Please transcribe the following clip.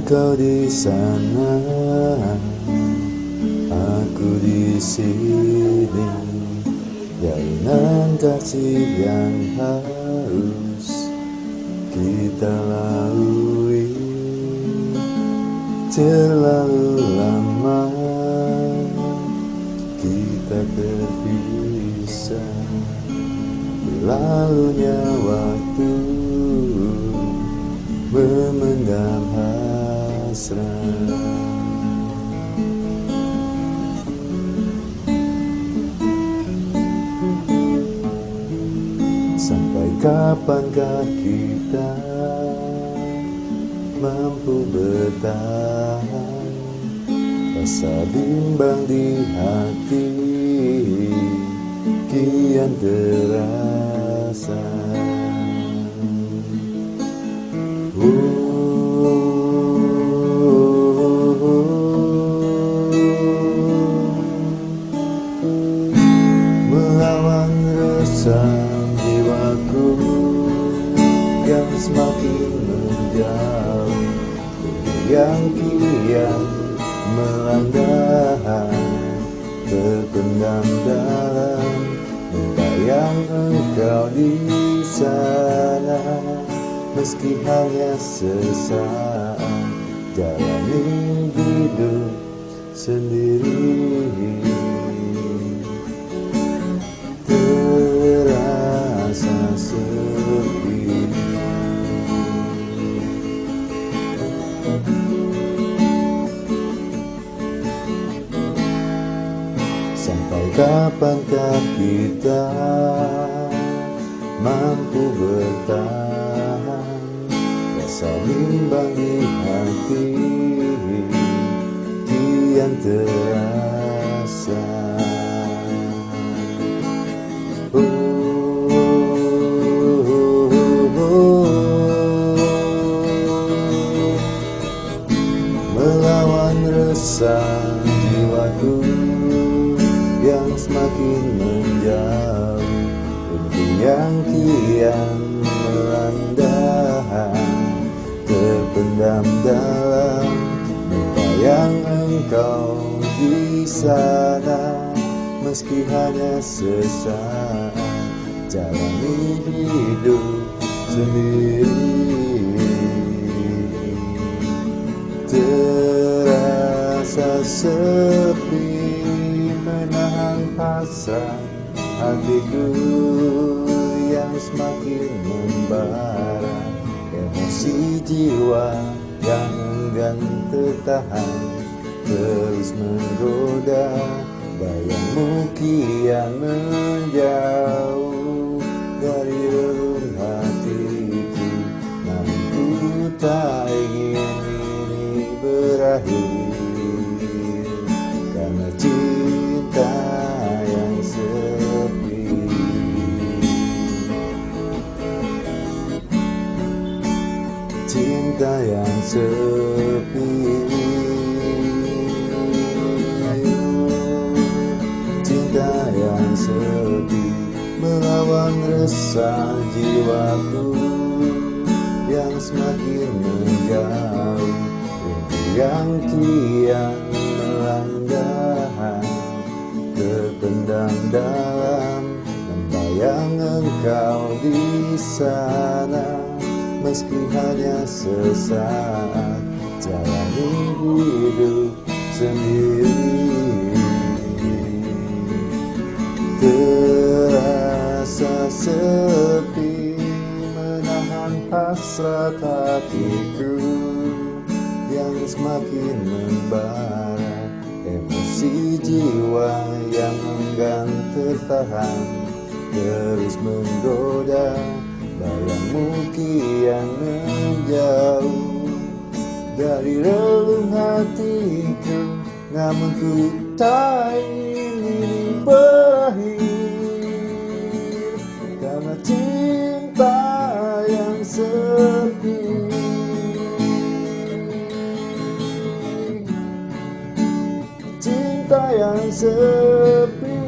Engkau di sana, aku di sini. Jalinan kasih yang harus kita lalui. Terlalu lama kita terpisah. Berlalunya waktu memendam hasrat. Sampai kapankah kita mampu bertahan? Rasa bimbang di hati kian terasa. Melawan resah jiwaku yang semakin menjauh, yang kian melanda, terpendam dalam bayang engkau di sana. Meski hanya sesaat jalani hidup sendiri, terasa sepi. Sampai kapankah kita mampu bertahan? Rasa bimbang di hati kian terasa. Melawan resah jiwaku yang semakin menjauh, rindu yang kian melanda, terpendam dalam bayang engkau di sana. Meski hanya sesaat jalani hidup sendiri, terasa sepi. Menahan hasrat hatiku yang semakin membara, emosi jiwa yang enggan tertahan terus menggoda. Bayangmu kian menjauh dari relung hatiku, namun ku tak ingin ini berakhir, karena cinta yang sepi. Cinta yang sepi, cinta yang sepi. Melawan resah jiwaku yang semakin menjauh, rindu yang kian melanda, terpendam dalam bayang engkau di sana. Meski hanya sesaat jalani hidup sendiri, terasa sepi. Menahan hasrat hatiku yang semakin membara, emosi jiwa yang enggan tertahan terus menggoda. Bayangmu kian menjauh dari relung hatiku, namun ku tak ingin ini berakhir, karena cinta yang sepi. Cinta yang sepi.